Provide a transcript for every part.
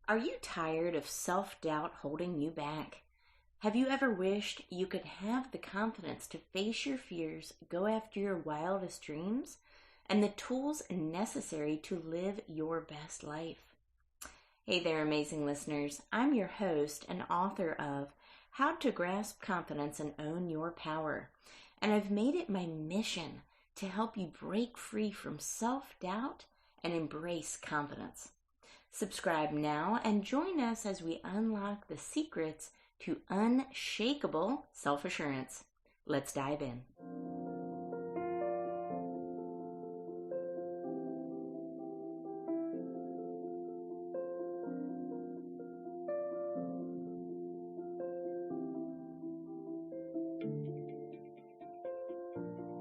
Are you tired of self-doubt holding you back? Have you ever wished you could have the confidence to face your fears, go after your wildest dreams, and the tools necessary to live your best life? Hey there, amazing listeners. I'm your host and author of How to Grasp Confidence and Own Your Power. And I've made it my mission to help you break free from self-doubt and embrace confidence. Subscribe now and join us as we unlock the secrets to unshakable self-assurance. Let's dive in.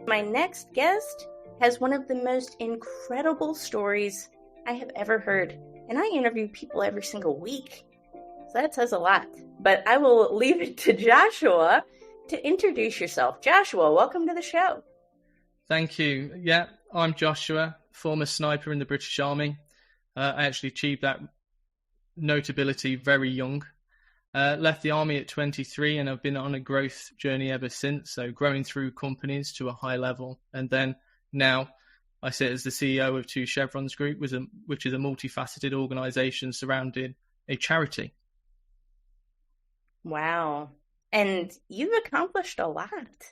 My next guest has one of the most incredible stories I have ever heard. And I interview people every single week, so that says a lot. But I will leave it to Joshua to introduce yourself. Joshua, welcome to the show. Thank you. Yeah, I'm Joshua, former sniper in the British Army. I actually achieved that notability very young. Left the army at 23 and I've been on a growth journey ever since. So growing through companies to a high level. And then now I sit as the CEO of two Chevrons Group, which is a multifaceted organization surrounding a charity. Wow. And you've accomplished a lot.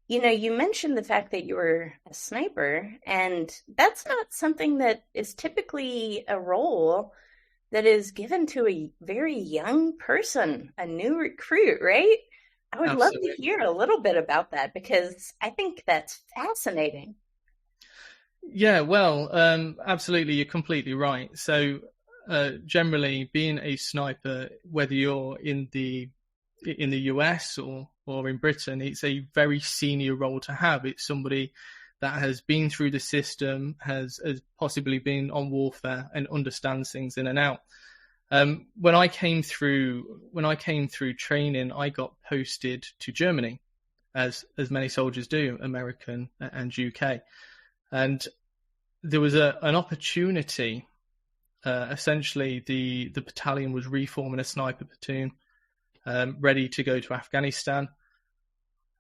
You know, you mentioned the fact that you were a sniper, and that's not something that is typically a role that is given to a very young person, a new recruit, right? I would love to hear a little bit about that because I think that's fascinating. Yeah, well, absolutely, you're completely right. So generally, being a sniper, whether you're in the US or in Britain, it's a very senior role to have. It's somebody that has been through the system, has possibly been on warfare and understands things in and out. When I came through training, I got posted to Germany, as many soldiers do, American and UK. And there was an opportunity. Essentially, the battalion was reforming a sniper platoon, ready to go to Afghanistan.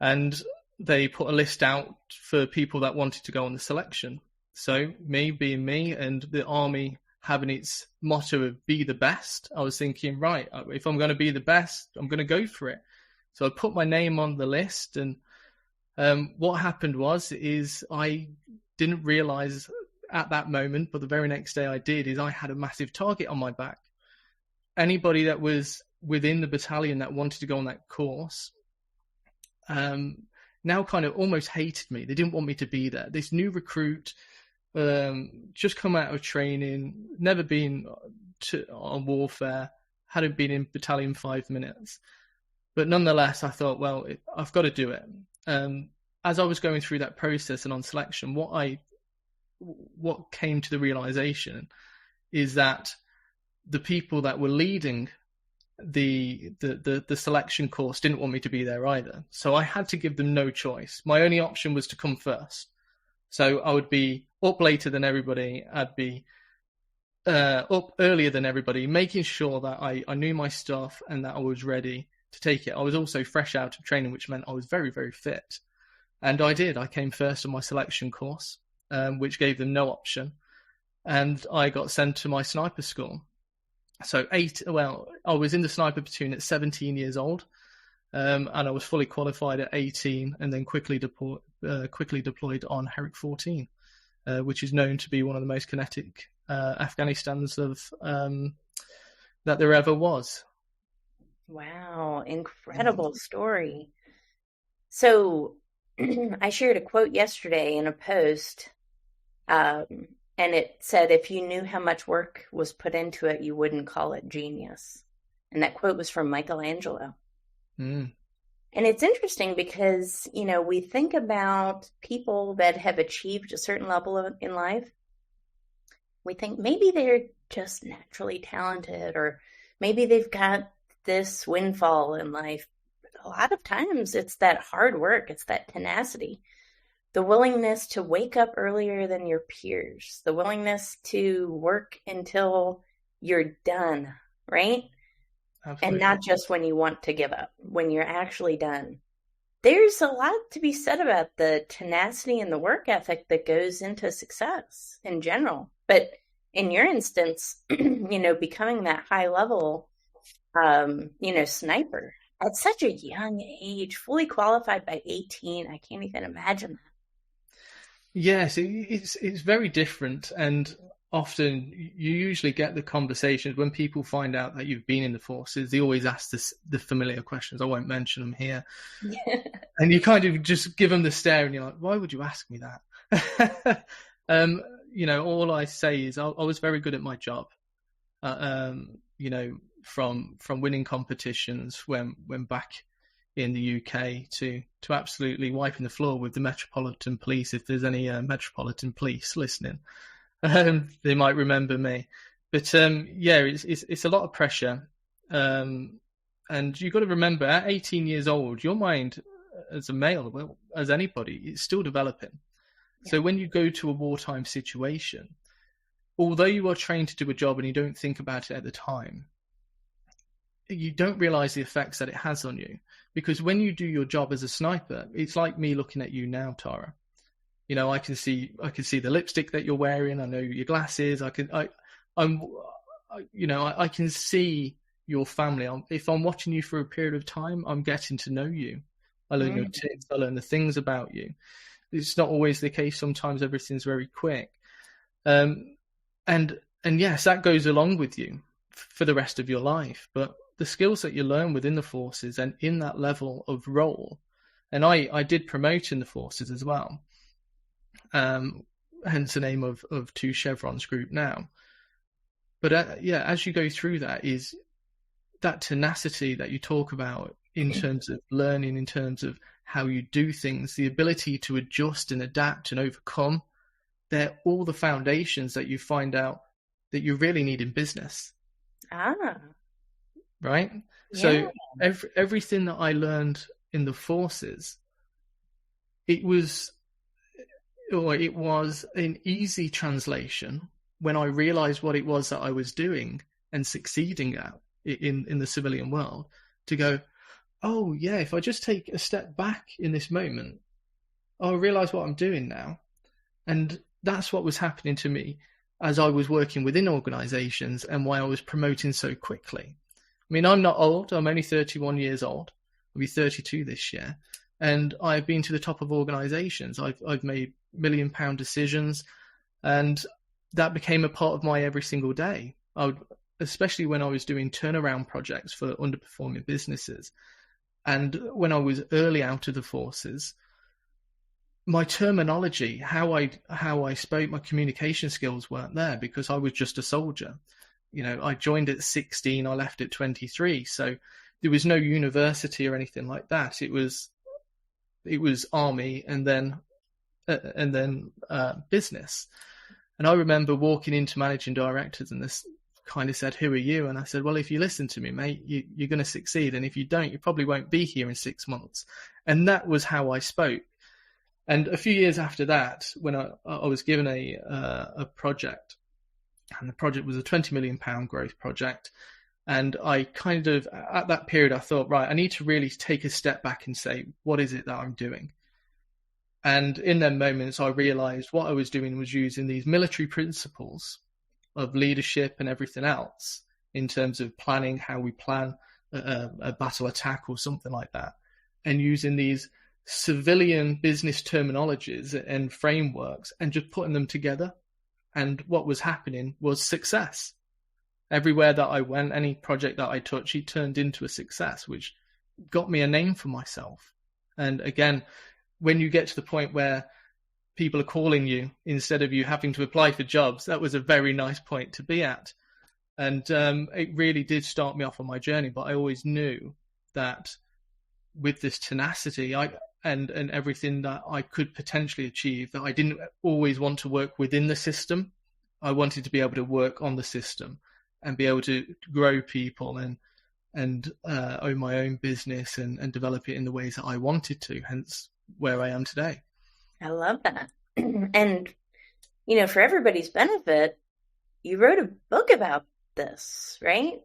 And they put a list out for people that wanted to go on the selection. So me being me and the army having its motto of be the best, I was thinking, right, if I'm going to be the best, I'm going to go for it. So I put my name on the list, and what happened is I didn't realize at that moment, but the very next day I did, is I had a massive target on my back. Anybody that was within the battalion that wanted to go on that course now kind of almost hated me. They didn't want me to be there. This new recruit, just come out of training, never been on warfare, hadn't been in battalion 5 minutes. But nonetheless, I thought, well, I've got to do it. As I was going through that process and on selection, what came to the realization is that the people that were leading the selection course didn't want me to be there either. So I had to give them no choice. My only option was to come first. So I would be up later than everybody. I'd be up earlier than everybody, making sure that I knew my stuff and that I was ready to take it. I was also fresh out of training, which meant I was very, very fit. And I did. I came first on my selection course, which gave them no option. And I got sent to my sniper school. So I was in the sniper platoon at 17 years old, and I was fully qualified at 18, and then quickly deployed on Herrick 14, which is known to be one of the most kinetic Afghanistans that there ever was. Wow, incredible story. So I shared a quote yesterday in a post, and it said, if you knew how much work was put into it, you wouldn't call it genius. And that quote was from Michelangelo. Mm. And it's interesting because, you know, we think about people that have achieved a certain level in life. We think maybe they're just naturally talented, or maybe they've got this windfall in life. A lot of times it's that hard work, it's that tenacity. The willingness to wake up earlier than your peers, the willingness to work until you're done, right? And Absolutely. not just when you want to give up, when you're actually done. There's a lot to be said about the tenacity and the work ethic that goes into success in general. But in your instance, becoming that high level, sniper at such a young age, fully qualified by 18, I can't even imagine that. Yes, it's very different, and often you usually get the conversations when people find out that you've been in the forces. They always ask the familiar questions. I won't mention them here, and you kind of just give them the stare, and you're like, "Why would you ask me that?" All I say is I was very good at my job. From winning competitions when back in the UK to absolutely wiping the floor with the Metropolitan Police. If there's any Metropolitan Police listening, they might remember me. But it's a lot of pressure, and you've got to remember at 18 years old, your mind as a male, well, as anybody, is still developing. Yeah. So when you go to a wartime situation, although you are trained to do a job and you don't think about it at the time, you don't realize the effects that it has on you. Because when you do your job as a sniper, it's like me looking at you now, Tara. I can see the lipstick that you're wearing. I know your glasses. I can see your family. If I'm watching you for a period of time, I'm getting to know you. I learn your tips. I learn the things about you. It's not always the case. Sometimes everything's very quick. And yes, that goes along with you for the rest of your life. But the skills that you learn within the forces and in that level of role, and I did promote in the forces as well, hence the name of Two Chevrons Group now. But as you go through that, is that tenacity that you talk about in terms of learning, in terms of how you do things, the ability to adjust and adapt and overcome. They're all the foundations that you find out that you really need in business. Right? Yeah. So everything that I learned in the forces, it was an easy translation when I realized what it was that I was doing and succeeding at in the civilian world, to go, oh yeah, if I just take a step back in this moment, I'll realize what I'm doing now. And that's what was happening to me as I was working within organizations and why I was promoting so quickly. I mean, I'm not old. I'm only 31 years old. I'll be 32 this year. And I've been to the top of organizations. I've made £1 million decisions, and that became a part of my every single day. Especially when I was doing turnaround projects for underperforming businesses. And when I was early out of the forces, my terminology, how I spoke, my communication skills weren't there because I was just a soldier. I joined at 16, I left at 23. So there was no university or anything like that. It was army and then business. And I remember walking into managing directors, and this kind of said, "Who are you?" And I said, "Well, if you listen to me, mate, you're going to succeed. And if you don't, you probably won't be here in 6 months." And that was how I spoke. And a few years after that, when I was given a project, and the project was a £20 million growth project, and I kind of, at that period, I thought, right, I need to really take a step back and say, what is it that I'm doing? And in them moments, I realized what I was doing was using these military principles of leadership and everything else in terms of planning, how we plan a battle attack or something like that, and using these civilian business terminologies and frameworks and just putting them together. And what was happening was success. Everywhere that I went, any project that I touched, it turned into a success, which got me a name for myself. And again, when you get to the point where people are calling you instead of you having to apply for jobs, that was a very nice point to be at. And it really did start me off on my journey. But I always knew that with this tenacity and everything that I could potentially achieve, that I didn't always want to work within the system. I wanted to be able to work on the system and be able to grow people and own my own business and develop it in the ways that I wanted to, hence where I am today. I love that. And, for everybody's benefit, you wrote a book about this, right?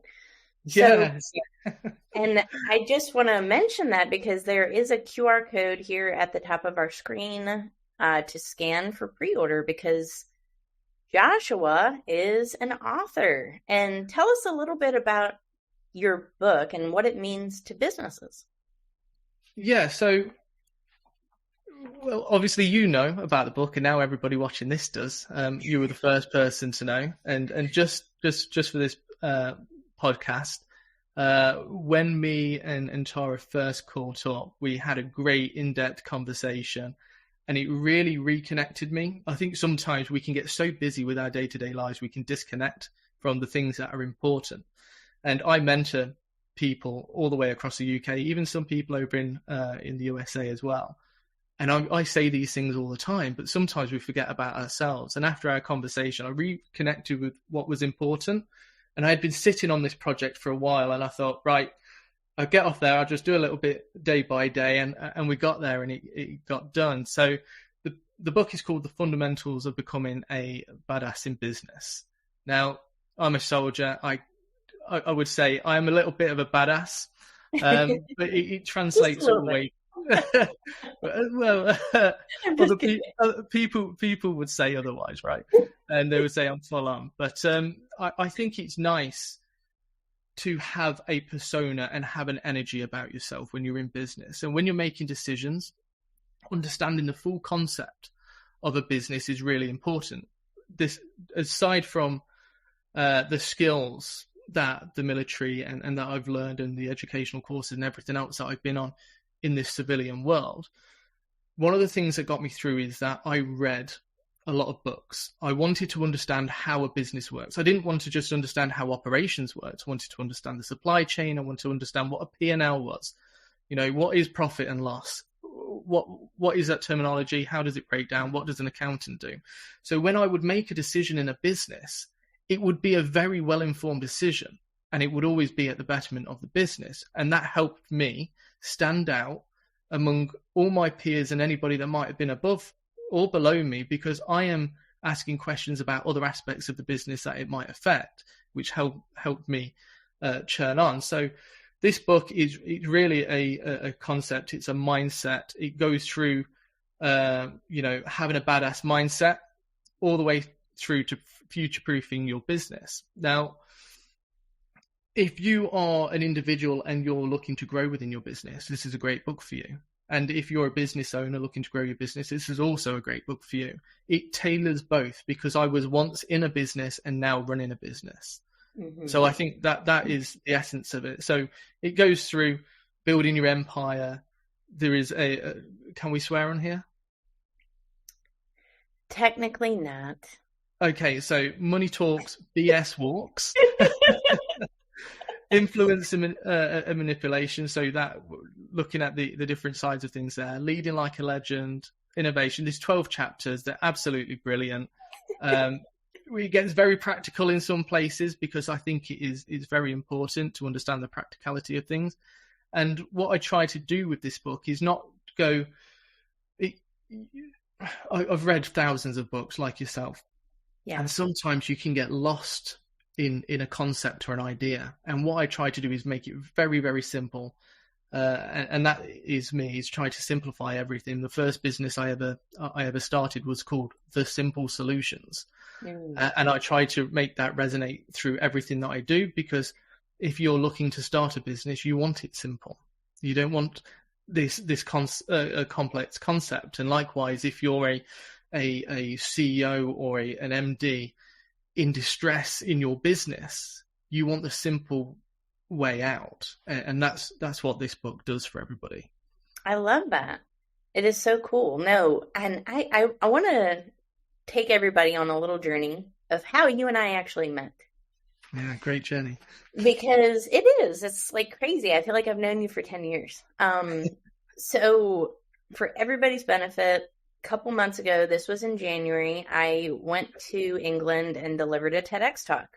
So, Yes. and I just want to mention that because there is a QR code here at the top of our screen to scan for pre-order, because Joshua is an author. And tell us a little bit about your book and what it means to businesses. Yeah, so well, obviously you know about the book, and now everybody watching this does. You were the first person to know, and just for this podcast, when me and Tara first caught up, we had a great in-depth conversation, and it really reconnected me. I think sometimes we can get so busy with our day-to-day lives, we can disconnect from the things that are important. And I mentor people all the way across the UK, even some people over in the USA as well. And I say these things all the time, but sometimes we forget about ourselves. And after our conversation, I reconnected with what was important. And I had been sitting on this project for a while, and I thought, right, I'll get off there. I'll just do a little bit day by day. And we got there, and it got done. So the book is called The Fundamentals of Becoming a Badass in Business. Now, I'm a soldier. I would say I'm a little bit of a badass, but it translates all the way. Well, other people would say otherwise, right? And they would say I'm full on. But I think it's nice to have a persona and have an energy about yourself when you're in business. And when you're making decisions, understanding the full concept of a business is really important. This, aside from the skills that the military and that I've learned, and the educational courses and everything else that I've been on in this civilian world, one of the things that got me through is that I read a lot of books. I wanted to understand how a business works. I didn't want to just understand how operations worked. I wanted to understand the supply chain. I wanted to understand what a P&L was. You know, what is profit and loss? What is that terminology? How does it break down? What does an accountant do? So when I would make a decision in a business, it would be a very well-informed decision, and it would always be at the betterment of the business. And that helped me stand out among all my peers and anybody that might have been above or below me, because I am asking questions about other aspects of the business that it might affect, which helped me churn on. So this book is really a concept. It's a mindset. It goes through, having a badass mindset all the way through to future-proofing your business. Now, if you are an individual and you're looking to grow within your business, this is a great book for you. And if you're a business owner looking to grow your business, this is also a great book for you. It tailors both, because I was once in a business and now running a business. Mm-hmm. So I think that is the essence of it. So it goes through building your empire. There is can we swear on here? Technically not. Okay, so money talks, BS walks. Influence and manipulation. So that looking at the different sides of things there, leading like a legend, innovation. There's 12 chapters. They're absolutely brilliant. It gets very practical in some places, because I think it is very important to understand the practicality of things. And what I try to do with this book is not go. I've read thousands of books like yourself, and sometimes you can get lost in a concept or an idea. And what I try to do is make it very, very simple. And that is me, is try to simplify everything. The first business I ever started was called The Simple Solutions. And I try to make that resonate through everything that I do, because if you're looking to start a business, you want it simple. You don't want this complex concept. And likewise, if you're a CEO or an MD in distress in your business, you want the simple way out. And that's what this book does for everybody. I love that. It is so cool. No, and I want to take everybody on a little journey of how you and I actually met. Yeah, great journey. Because it's like crazy. I feel like I've known you for 10 years. So for everybody's benefit, a couple months ago, this was in January, I went to England and delivered a TEDx talk.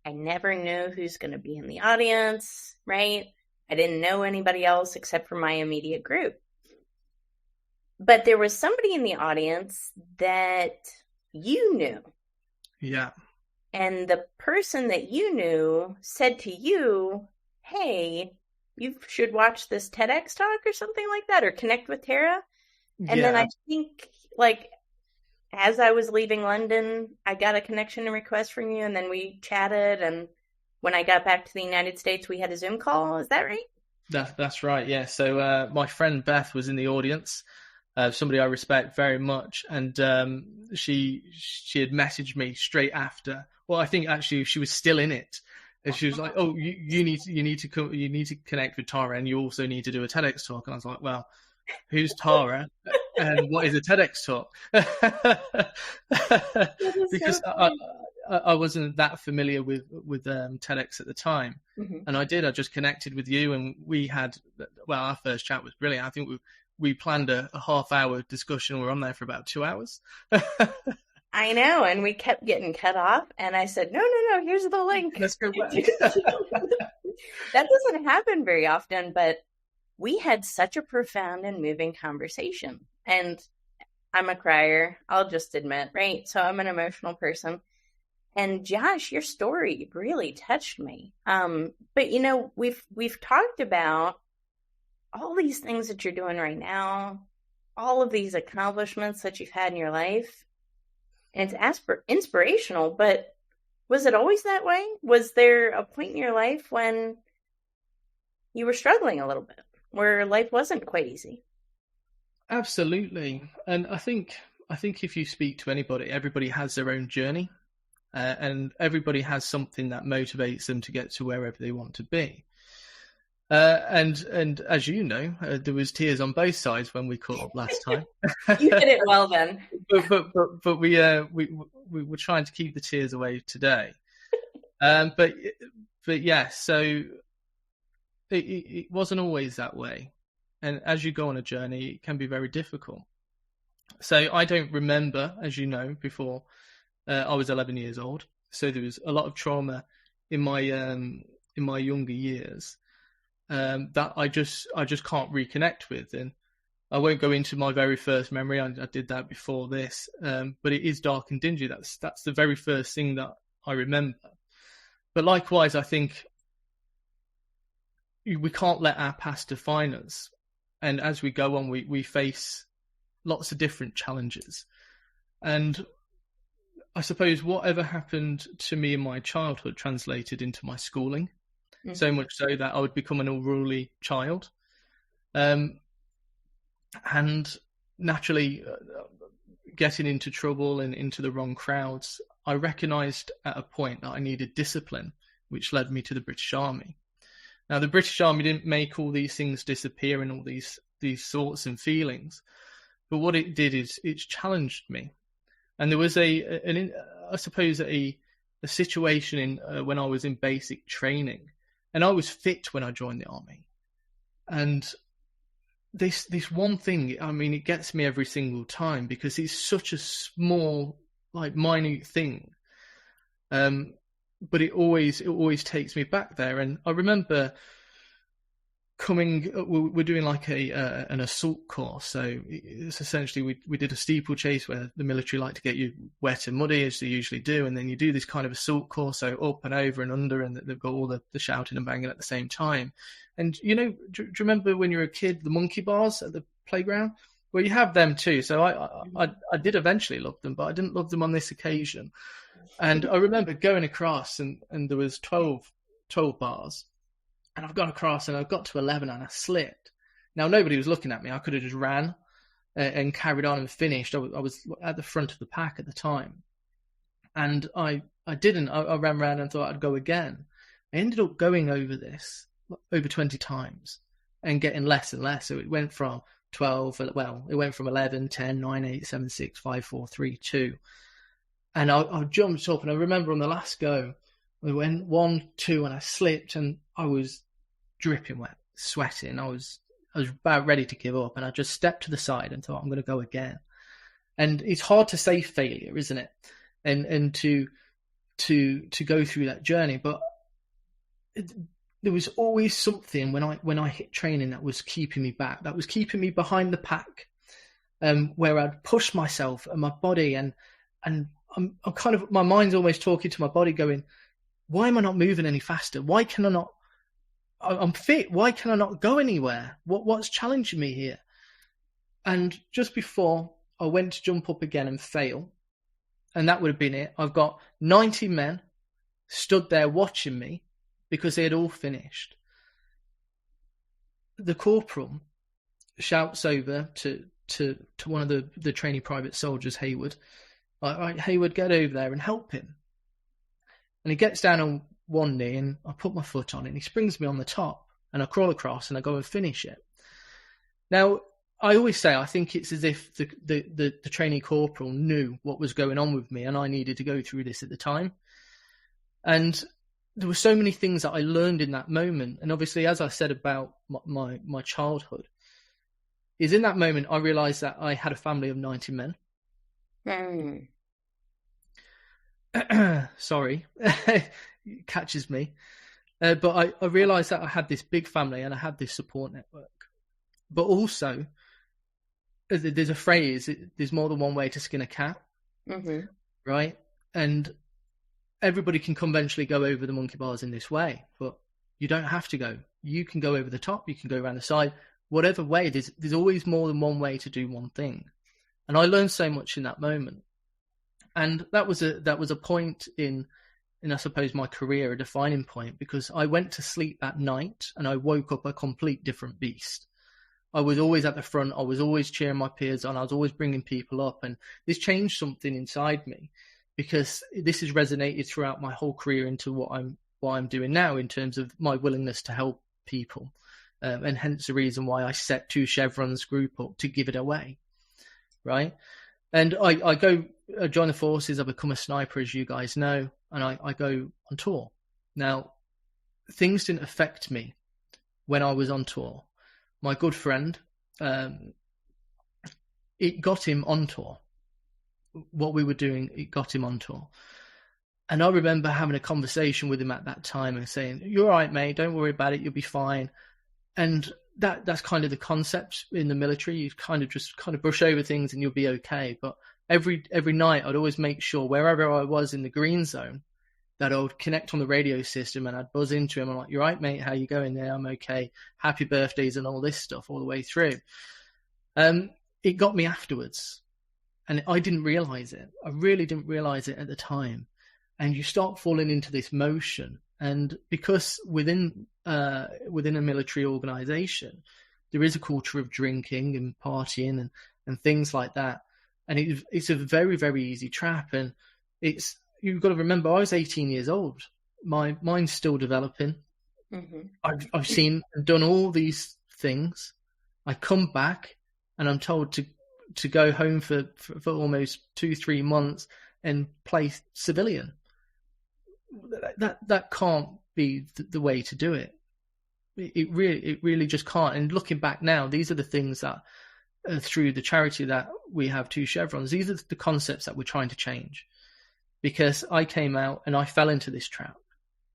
I never know who's going to be in the audience, right? I didn't know anybody else except for my immediate group. But there was somebody in the audience that you knew. Yeah. and the person that you knew said to you, hey, you should watch this TEDx talk or something like that, or connect with Tara. And then Yeah, I think, like, as I was leaving London, I got a connection request from you, and then we chatted. And when I got back to the United States, we had a Zoom call. Is that right? that's right. Yeah. So my friend Beth was in the audience, somebody I respect very much, and she had messaged me straight after. Well, I think actually she was still in it, and she was like, "Oh, you need to connect with Tara, and you also need to do a TEDx talk." And I was like, "Well, who's Tara, and what is a TEDx talk?" That is so Because funny. I wasn't that familiar with TEDx at the time, Mhm. and I just connected with you, and we had, well, our first chat was brilliant. I think we planned a half-hour discussion. We were on there for about 2 hours. I know, and we kept getting cut off, and I said, no, here's the link. Let's go back. That doesn't happen very often, but we had such a profound and moving conversation. And I'm a crier, I'll just admit, right? So I'm an emotional person. And Josh, your story really touched me. But we've talked about all these things that you're doing right now, all of these accomplishments that you've had in your life. And it's inspirational, but was it always that way? Was there a point in your life when you were struggling a little bit, where life wasn't quite easy? Absolutely, and I think if you speak to anybody, everybody has their own journey, and everybody has something that motivates them to get to wherever they want to be. And as you know, there was tears on both sides when we caught up last time. You did it well then. but we were trying to keep the tears away today. But yeah, so it wasn't always that way. And as you go on a journey, it can be very difficult. So I don't remember, as you know, before I was 11 years old. So there was a lot of trauma in my younger years that I just can't reconnect with. And I won't go into my very first memory. I did that before this, but it is dark and dingy. That's the very first thing that I remember. But likewise, I think we can't let our past define us. And as we go on, we face lots of different challenges. And I suppose whatever happened to me in my childhood translated into my schooling, so much so that I would become an unruly child. And naturally, getting into trouble and into the wrong crowds, I recognised at a point that I needed discipline, which led me to the British Army. Now, the British Army didn't make all these things disappear and all these thoughts and feelings, but what it did is it challenged me. And there was I suppose a situation when I was in basic training, and I was fit when I joined the army. And this one thing, I mean, it gets me every single time because it's such a small, like, minute thing. But it always takes me back there. And I remember we're doing like an assault course. So it's essentially we did a steeplechase where the military like to get you wet and muddy, as they usually do, and then you do this kind of assault course, so up and over and under, and they've got all the shouting and banging at the same time. And do you remember when you were a kid, the monkey bars at the playground? Well, you have them too. So I did eventually love them, but I didn't love them on this occasion. And I remember going across, and there was 12 bars. And I've gone across, and I got to 11, and I slipped. Now, nobody was looking at me. I could have just ran and carried on and finished. I was at the front of the pack at the time. And I didn't. I ran around and thought I'd go again. I ended up going over 20 times and getting less and less. So it went from 12, it went from 11, 10, 9, 8, 7, 6, 5, 4, 3, 2. And I jumped up, and I remember on the last go, we went 1, 2, and I slipped, and I was dripping wet, sweating. I was about ready to give up, and I just stepped to the side and thought, I'm going to go again. And it's hard to say failure, isn't it? And to go through that journey, but there was always something when I hit training that was keeping me back, that was keeping me behind the pack, where I'd push myself and my body, and I'm kind of, my mind's almost talking to my body going, why am I not moving any faster? Why can I not, I'm fit. Why can I not go anywhere? What's challenging me here? And just before I went to jump up again and fail, and that would have been it, I've got 90 men stood there watching me because they had all finished. The corporal shouts over to one of the trainee private soldiers, Hayward, all right, Hayward, get over there and help him. And he gets down on one knee, and I put my foot on it, and he springs me on the top, and I crawl across, and I go and finish it. Now, I always say I think it's as if the trainee corporal knew what was going on with me, and I needed to go through this at the time. And there were so many things that I learned in that moment. And obviously, as I said about my childhood, is in that moment I realised that I had a family of 90 men. Sorry, it catches me. But I realised that I had this big family and I had this support network. But also, there's a phrase, there's more than one way to skin a cat, right? And everybody can conventionally go over the monkey bars in this way, but you don't have to go. You can go over the top, you can go around the side, whatever way. There's always more than one way to do one thing. And I learned so much in that moment. And that was a point in I suppose my career, a defining point, because I went to sleep that night and I woke up a complete different beast. I was always at the front. I was always cheering my peers on. I was always bringing people up. And this changed something inside me, because this has resonated throughout my whole career into what I'm doing now in terms of my willingness to help people. And hence the reason why I set two Chevrons group up to give it away. Right. And I join the forces. I become a sniper, as you guys know, and I go on tour. Now, things didn't affect me when I was on tour. My good friend, it got him on tour. What we were doing, it got him on tour. And I remember having a conversation with him at that time and saying, "You're all right, mate. Don't worry about it. You'll be fine." And that's kind of the concept in the military. You kind of brush over things and you'll be okay. But every night I'd always make sure wherever I was in the green zone that I would connect on the radio system and I'd buzz into him. I'm like, "You're right, mate. How you going there? I'm okay. Happy birthdays," and all this stuff all the way through. It got me afterwards. And I didn't realize it. I really didn't realize it at the time. And you start falling into this motion. And because within a military organization, there is a culture of drinking and partying and things like that. And it's a very, very easy trap. And you've got to remember, I was 18 years old. My mind's still developing. I've seen and done all these things. I come back and I'm told to go home for almost 2-3 months and play civilian. That can't be the way to do it. It really just can't. And looking back now, these are the things that through the charity that we have, Two Chevrons, these are the concepts that we're trying to change. Because I came out and I fell into this trap.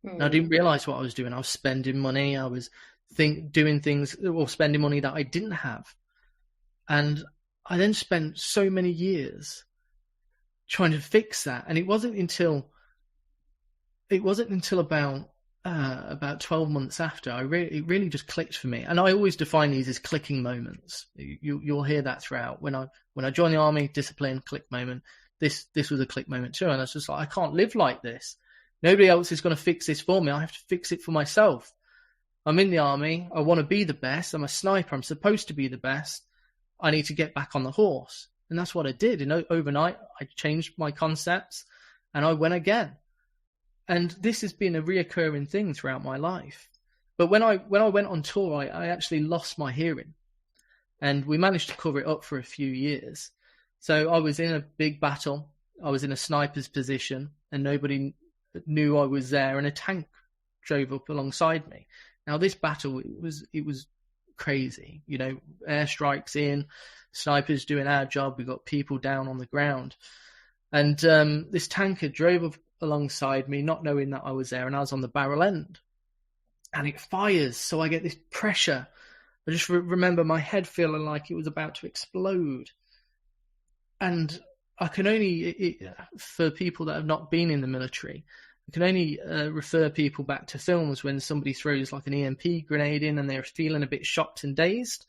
And I didn't realize what I was doing. I was spending money. I was doing things or spending money that I didn't have. And I then spent so many years trying to fix that. And it wasn't until about 12 months after it really just clicked for me. And I always define these as clicking moments. You'll hear that throughout. When I joined the army, discipline, click moment. This was a click moment too. And I was just like, I can't live like this. Nobody else is going to fix this for me. I have to fix it for myself. I'm in the army. I want to be the best. I'm a sniper. I'm supposed to be the best. I need to get back on the horse. And that's what I did. And overnight, I changed my concepts and I went again. And this has been a reoccurring thing throughout my life. But when I went on tour, I actually lost my hearing. And we managed to cover it up for a few years. So I was in a big battle. I was in a sniper's position and nobody knew I was there. And a tank drove up alongside me. Now, this battle, it was crazy. You know, airstrikes in, snipers doing our job. We got people down on the ground. And this tanker drove up alongside me, not knowing that I was there, and I was on the barrel end. And it fires, so I get this pressure. I just remember my head feeling like it was about to explode. And I can only, for people that have not been in the military, I can only refer people back to films when somebody throws like an EMP grenade in and they're feeling a bit shocked and dazed.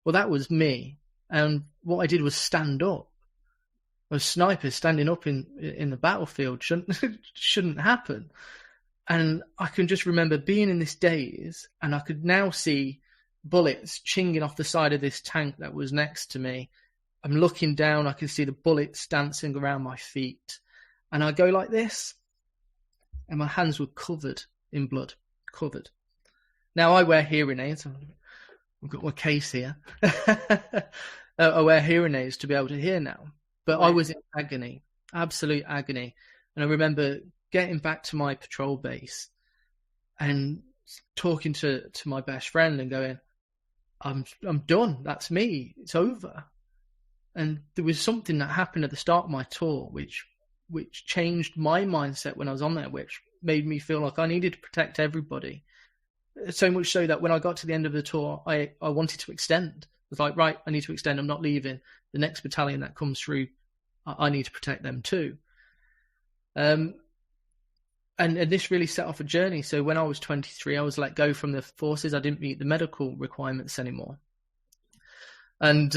Well, that was me. And what I did was stand up. A sniper standing up in the battlefield shouldn't happen. And I can just remember being in this daze, and I could now see bullets chinging off the side of this tank that was next to me. I'm looking down, I can see the bullets dancing around my feet. And I go like this, and my hands were covered in blood. Covered. Now I wear hearing aids. I've got my case here. I wear hearing aids to be able to hear now. But I was in agony, absolute agony. And I remember getting back to my patrol base and talking to my best friend and going, I'm done. That's me. It's over. And there was something that happened at the start of my tour, which changed my mindset when I was on there, which made me feel like I needed to protect everybody. So much so that when I got to the end of the tour, I wanted to extend. I was like, right, I need to extend. I'm not leaving. The next battalion that comes through, I need to protect them too. And this really set off a journey. So when I was 23, I was let go from the forces. I didn't meet the medical requirements anymore. And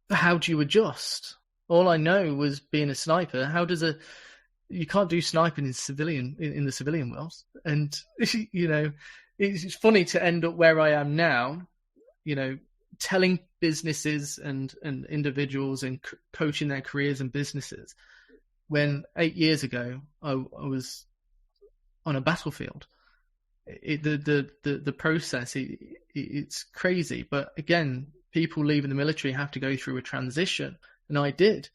how do you adjust? All I know was being a sniper. You can't do sniping in the civilian world. And, you know, it's funny to end up where I am now, you know, telling businesses and individuals and coaching their careers and businesses, when 8 years ago I was on a battlefield. The process, it's crazy. But again, people leaving the military have to go through a transition, and I did.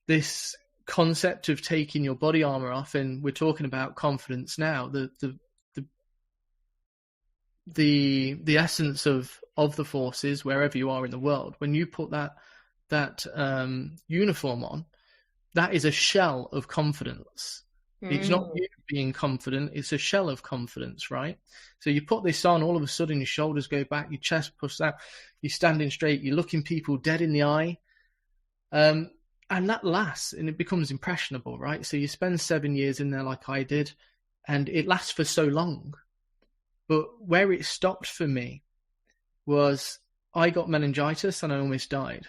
This concept of taking your body armor off, and we're talking about confidence now. The essence of the forces, wherever you are in the world, when you put that uniform on, that is a shell of confidence. It's not you being confident, it's a shell of confidence, right? So you put this on, all of a sudden your shoulders go back, your chest pushes out, you're standing straight, you're looking people dead in the eye. And that lasts, and it becomes impressionable, right? So you spend 7 years in there like I did, and it lasts for so long. But where it stopped for me was I got meningitis and I almost died.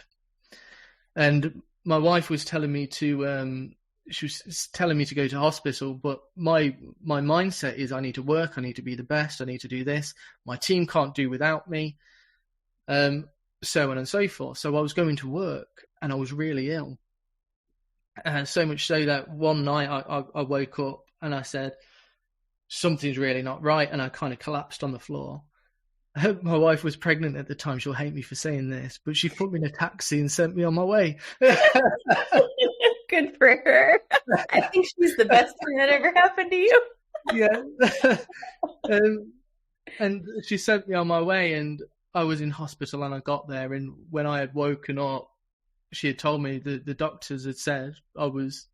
And my wife was telling me to go to hospital, but my mindset is I need to work, I need to be the best, I need to do this. My team can't do without me, so on and so forth. So I was going to work and I was really ill. So much so that one night I woke up and I said, something's really not right, and I kind of collapsed on the floor. I hope my wife was pregnant at the time. She'll hate me for saying this, but she put me in a taxi and sent me on my way. Good for her. I think she's the best thing that ever happened to you. Yeah. And she sent me on my way, and I was in hospital, and I got there, and when I had woken up, she had told me, the doctors had said I was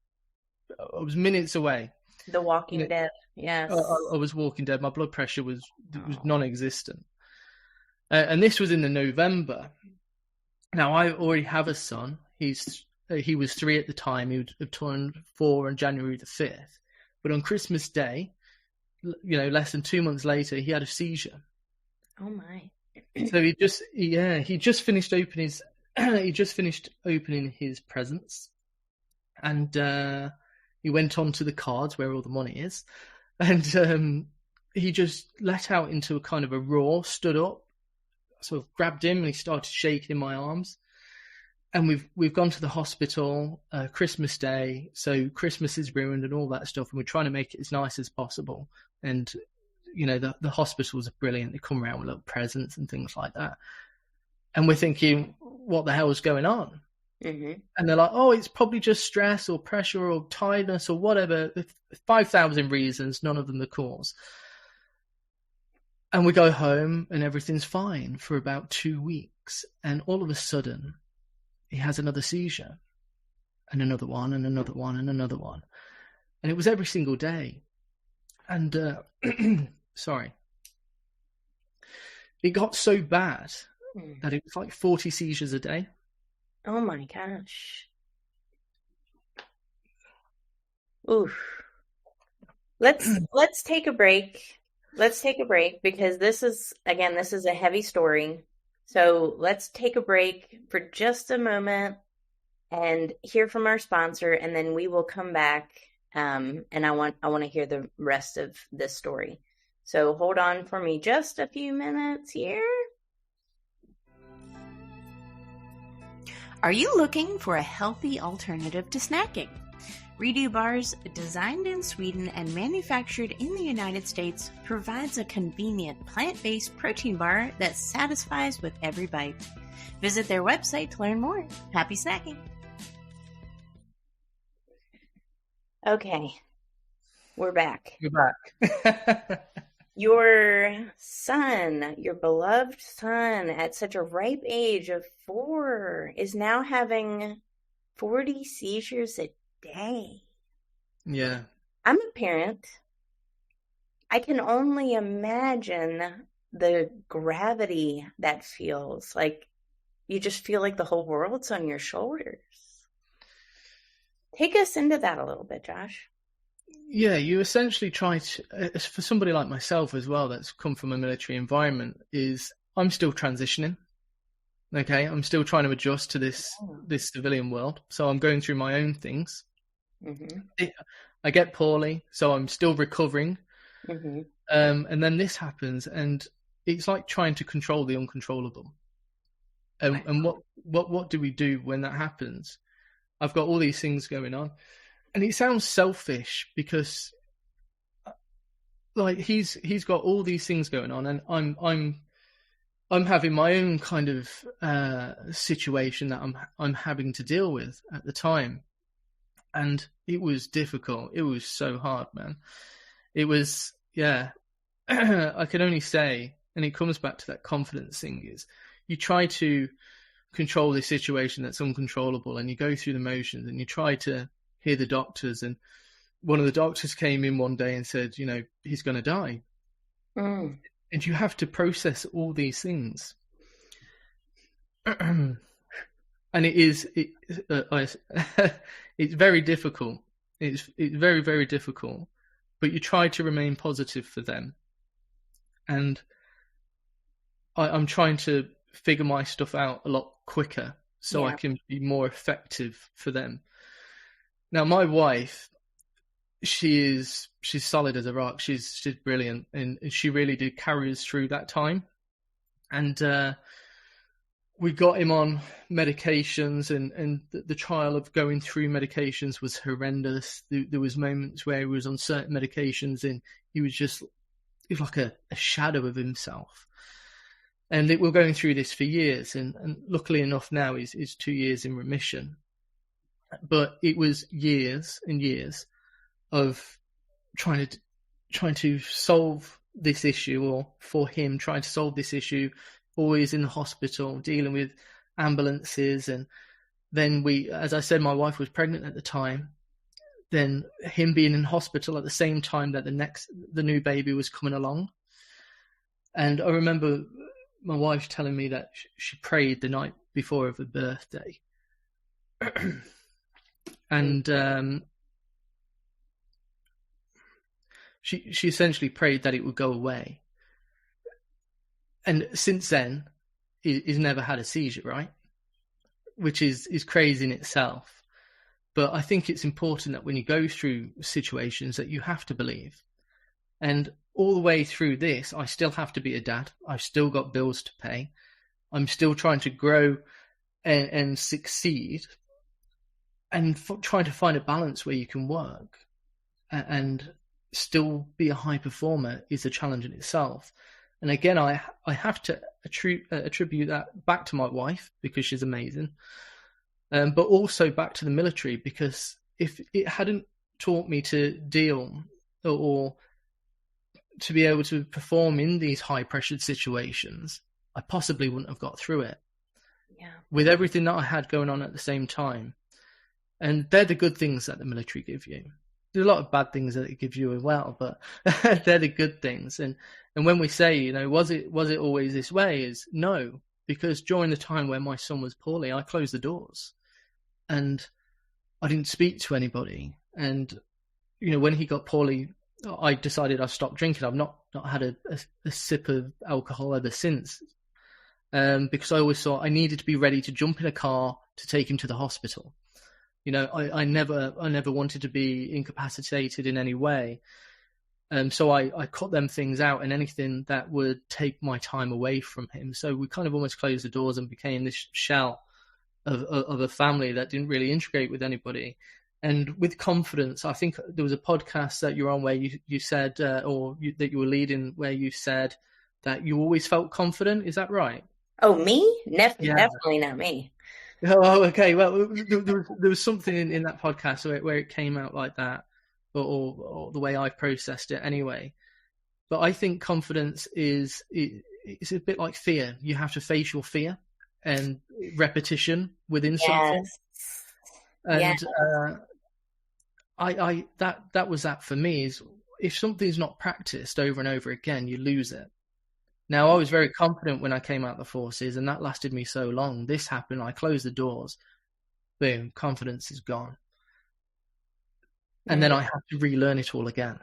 minutes away. The Walking Dead. Yes. I was walking dead. My blood pressure was non-existent. And this was in the November. Now, I already have a son. He was 3 at the time. He would have turned 4 on January the 5th. But on Christmas Day, you know, less than 2 months later, he had a seizure. Oh my! So he just finished opening his presents, and he went on to the cards where all the money is, and he just let out into a kind of a roar, stood up, sort of grabbed him, and he started shaking in my arms. And we've gone to the hospital Christmas Day, so Christmas is ruined and all that stuff, and we're trying to make it as nice as possible. And you know, the hospitals are brilliant; they come around with little presents and things like that. And we're thinking, what the hell is going on? Mm-hmm. And they're like, oh, it's probably just stress or pressure or tiredness or whatever. 5,000 reasons, none of them the cause. And we go home and everything's fine for about 2 weeks. And all of a sudden, he has another seizure, and another one, and another one, and another one. And it was every single day. And, sorry. It got so bad that it was like 40 seizures a day. Oh my gosh. Oof. Let's take a break. Let's take a break because this is a heavy story. So let's take a break for just a moment and hear from our sponsor, and then we will come back. And I want to hear the rest of this story. So hold on for me just a few minutes here. Are you looking for a healthy alternative to snacking? Redo Bars, designed in Sweden and manufactured in the United States, provides a convenient plant-based protein bar that satisfies with every bite. Visit their website to learn more. Happy snacking! Okay, we're back. You're back. Your son, your beloved son, at such a ripe age of 4, is now having 40 seizures a day. Yeah. I'm a parent. I can only imagine the gravity that feels like. You just feel like the whole world's on your shoulders. Take us into that a little bit, Josh. Yeah, you essentially try to, for somebody like myself as well, that's come from a military environment, is I'm still transitioning. Okay, I'm still trying to adjust to this civilian world. So I'm going through my own things. Mm-hmm. I get poorly, so I'm still recovering. Mm-hmm. And then this happens, and it's like trying to control the uncontrollable. And what do we do when that happens? I've got all these things going on. And it sounds selfish because, like, he's got all these things going on, and I'm having my own kind of situation that I'm having to deal with at the time, and it was difficult. It was so hard, man. It was, yeah. I can only say, and it comes back to that confidence thing: is you try to control this situation that's uncontrollable, and you go through the motions, and you try to hear the doctors, and one of the doctors came in one day and said, you know, he's going to die. And you have to process all these things. And it's very difficult. It's very, very difficult, but you try to remain positive for them. And I'm trying to figure my stuff out a lot quicker so I can be more effective for them. Now, my wife, she's solid as a rock. She's brilliant, and she really did carry us through that time. And we got him on medications, and the trial of going through medications was horrendous. There was moments where he was on certain medications, and he was like a shadow of himself. And we were going through this for years, and luckily enough now he's 2 years in remission. But it was years and years of trying to solve this issue, or for him trying to solve this issue, always in the hospital, dealing with ambulances. And then as I said, my wife was pregnant at the time. Then him being in hospital at the same time that the new baby was coming along. And I remember my wife telling me that she prayed the night before of her birthday. And she essentially prayed that it would go away. And since then, he's never had a seizure, right? Which is crazy in itself. But I think it's important that when you go through situations that you have to believe. And all the way through this, I still have to be a dad. I've still got bills to pay. I'm still trying to grow and succeed. And trying to find a balance where you can work and still be a high performer is a challenge in itself. And again, I have to attribute that back to my wife, because she's amazing, but also back to the military, because if it hadn't taught me to deal or to be able to perform in these high-pressured situations, I possibly wouldn't have got through it. Yeah. With everything that I had going on at the same time. And they're the good things that the military give you. There's a lot of bad things that it gives you as well, but they're the good things. And when we say, you know, was it always this way? Is no, because during the time when my son was poorly, I closed the doors and I didn't speak to anybody. And when he got poorly, I decided I stopped drinking. I've not had a sip of alcohol ever since, because I always thought I needed to be ready to jump in a car to take him to the hospital. I never wanted to be incapacitated in any way. So I cut them things out, and anything that would take my time away from him. So we kind of almost closed the doors and became this shell of a family that didn't really integrate with anybody. And with confidence, I think there was a podcast that you're on where you said, that you were leading, where you said that you always felt confident. Is that right? Oh, me? Yeah. Definitely not me. Oh, okay. Well, there was something in that podcast where it came out like that, or the way I processed it anyway. But I think confidence it's a bit like fear. You have to face your fear and repetition within something. And that was that for me. Is if something's not practiced over and over again, you lose it. Now, I was very confident when I came out the forces, and that lasted me so long. This happened, I closed the doors, boom, confidence is gone. And then I had to relearn it all again.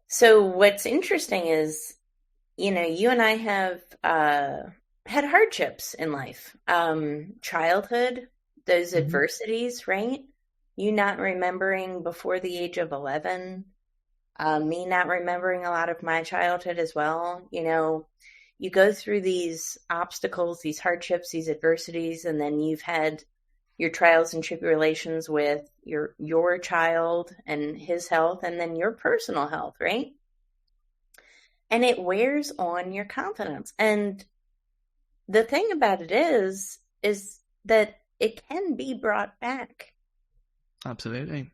So what's interesting is, you and I have had hardships in life. Childhood, those adversities, right? You not remembering before the age of 11, me not remembering a lot of my childhood as well. You go through these obstacles, these hardships, these adversities, and then you've had your trials and tribulations with your child and his health, and then your personal health, right? And it wears on your confidence. And the thing about it is that it can be brought back. Absolutely.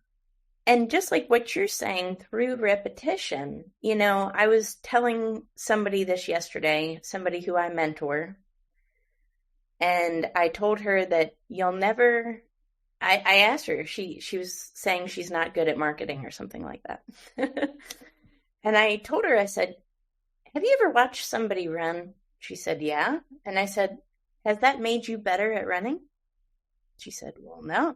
And just like what you're saying, through repetition, I was telling somebody this yesterday, somebody who I mentor, and I told her that you'll never, I asked her, she was saying she's not good at marketing or something like that. And I told her, I said, have you ever watched somebody run? She said, yeah. And I said, has that made you better at running? She said, well, no.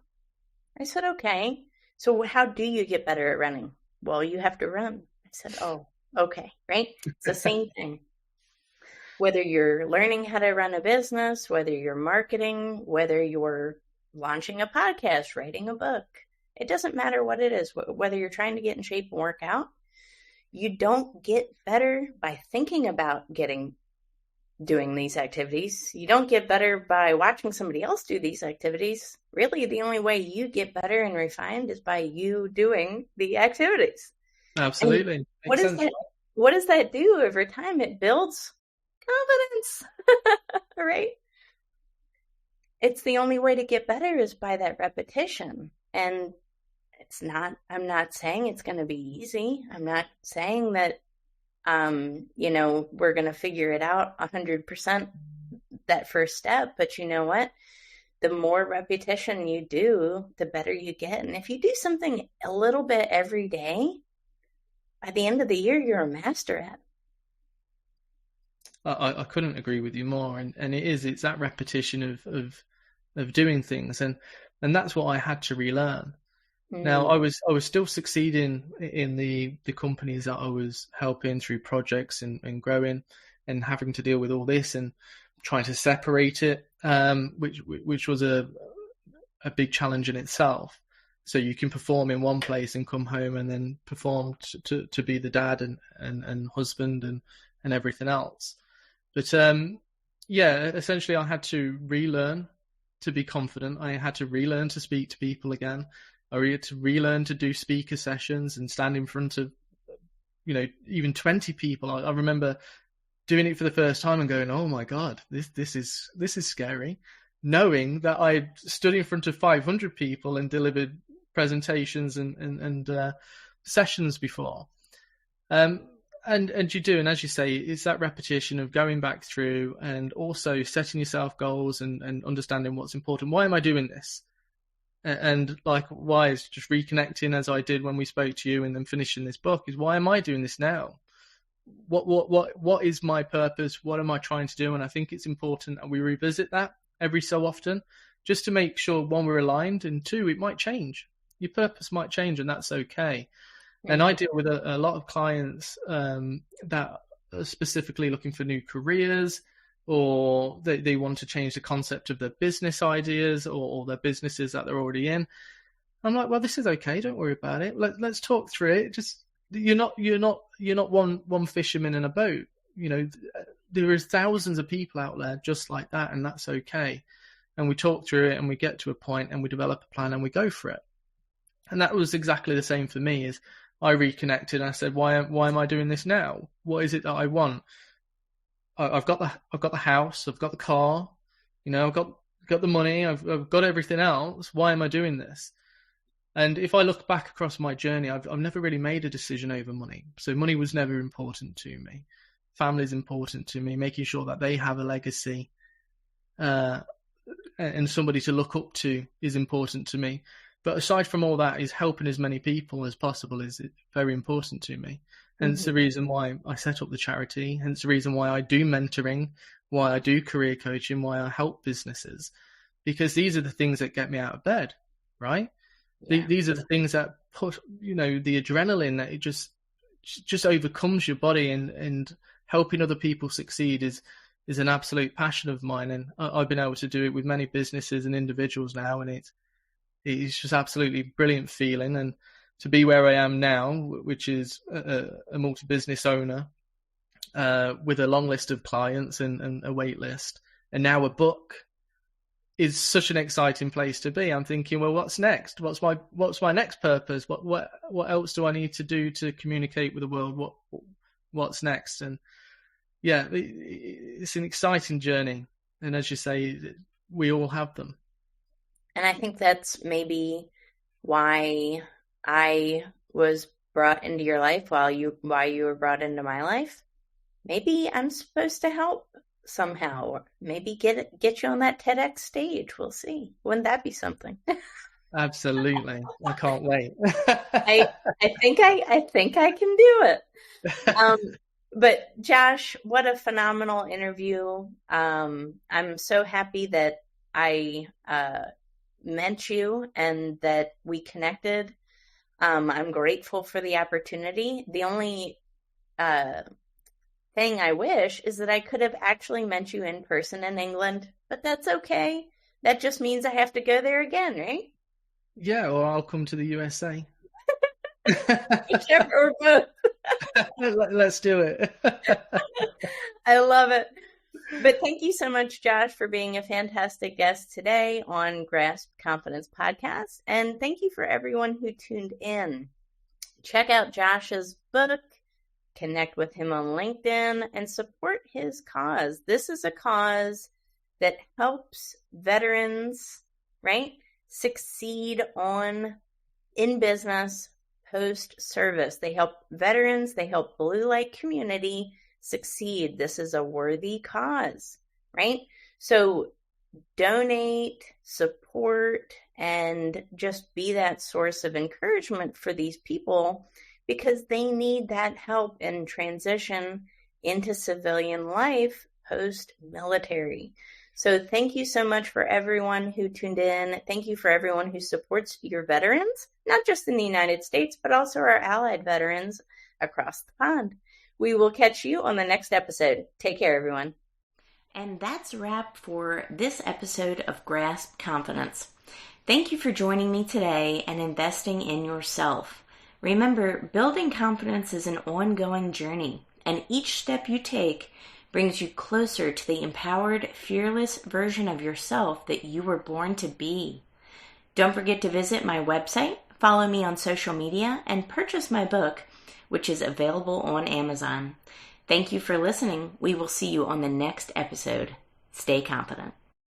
I said, okay. So how do you get better at running? Well, you have to run. I said, oh, okay, right? It's the same thing. Whether you're learning how to run a business, whether you're marketing, whether you're launching a podcast, writing a book, it doesn't matter what it is. Whether you're trying to get in shape and work out, you don't get better by thinking about doing these activities. You don't get better by watching somebody else do these activities. Really, the only way you get better and refined is by you doing the activities. Absolutely. What does that do over time? It builds confidence, right? It's the only way to get better is by that repetition. And I'm not saying it's going to be easy. I'm not saying that we're going to figure it out 100% that first step. But you know what? The more repetition you do, the better you get. And if you do something a little bit every day, by the end of the year, you're a master at it. I couldn't agree with you more. And it's that repetition of doing things. And that's what I had to relearn. Now, I was still succeeding in the companies that I was helping through projects and growing, and having to deal with all this and trying to separate it, which was a big challenge in itself. So you can perform in one place and come home and then perform to be the dad and husband and everything else. But essentially I had to relearn to be confident. I had to relearn to speak to people again. I had to relearn to do speaker sessions and stand in front of, even 20 people. I remember doing it for the first time and going, "Oh my God, this is scary," knowing that I stood in front of 500 people and delivered presentations and sessions before. And you do, and as you say, it's that repetition of going back through and also setting yourself goals and understanding what's important. Why am I doing this? And likewise, just reconnecting as I did when we spoke to you, and then finishing this book, is why am I doing this now? What is my purpose? What am I trying to do? And I think it's important that we revisit that every so often, just to make sure, one, we're aligned, and two, it might change. your purpose might change, and that's okay. Mm-hmm. And I deal with a lot of clients that are specifically looking for new careers, or they want to change the concept of their business ideas or their businesses that they're already in. I'm like, well, this is okay. Don't worry about it. Let's talk through it. Just you're not one fisherman in a boat. You know, there is thousands of people out there just like that, and that's okay. And we talk through it, and we get to a point, and we develop a plan, and we go for it. And that was exactly the same for me. Is I reconnected, and I said, why am I doing this now? What is it that I want? I've got the house, I've got the car, you know, I've got the money, I've got everything else. Why am I doing this? And if I look back across my journey, I've never really made a decision over money. So money was never important to me. Family's important to me, making sure that they have a legacy and somebody to look up to is important to me. But aside from all that, is helping as many people as possible is very important to me. Hence the reason why I set up the charity, hence the reason why I do mentoring, why I do career coaching, why I help businesses. Because these are the things that get me out of bed, right? Yeah. These are the things that put, you know, the adrenaline that it just overcomes your body, and helping other people succeed is an absolute passion of mine. And I've been able to do it with many businesses and individuals now, and it's just absolutely brilliant feeling. And to be where I am now, which is a multi-business owner with a long list of clients and a wait list, and now a book, is such an exciting place to be. I'm thinking, well, what's next? What's my next purpose? What else do I need to do to communicate with the world? What's next? And yeah, it's an exciting journey. And as you say, we all have them. And I think that's maybe why I was brought into your life why you were brought into my life. Maybe I'm supposed to help somehow, or maybe get you on that TEDx stage. We'll see. Wouldn't that be something? Absolutely. I can't wait. I think I can do it. But Josh, what a phenomenal interview. I'm so happy that I met you and that we connected. I'm grateful for the opportunity. The only thing I wish is that I could have actually met you in person in England, but that's okay. That just means I have to go there again, right? Yeah, or I'll come to the USA. Whichever or both. Let's do it. I love it. But thank you so much, Josh, for being a fantastic guest today on Grasp Confidence Podcast. And thank you for everyone who tuned in. Check out Josh's book, connect with him on LinkedIn, and support his cause. This is a cause that helps veterans, right, succeed in business post-service. They help veterans, they help blue light community succeed. This is a worthy cause, right? So donate, support, and just be that source of encouragement for these people, because they need that help in transition into civilian life post-military. So thank you so much for everyone who tuned in. Thank you for everyone who supports your veterans, not just in the United States, but also our allied veterans across the pond. We will catch you on the next episode. Take care, everyone. And that's a wrap for this episode of Grasp Confidence. Thank you for joining me today and investing in yourself. Remember, building confidence is an ongoing journey, and each step you take brings you closer to the empowered, fearless version of yourself that you were born to be. Don't forget to visit my website, follow me on social media, and purchase my book, which is available on Amazon. Thank you for listening. We will see you on the next episode. Stay confident.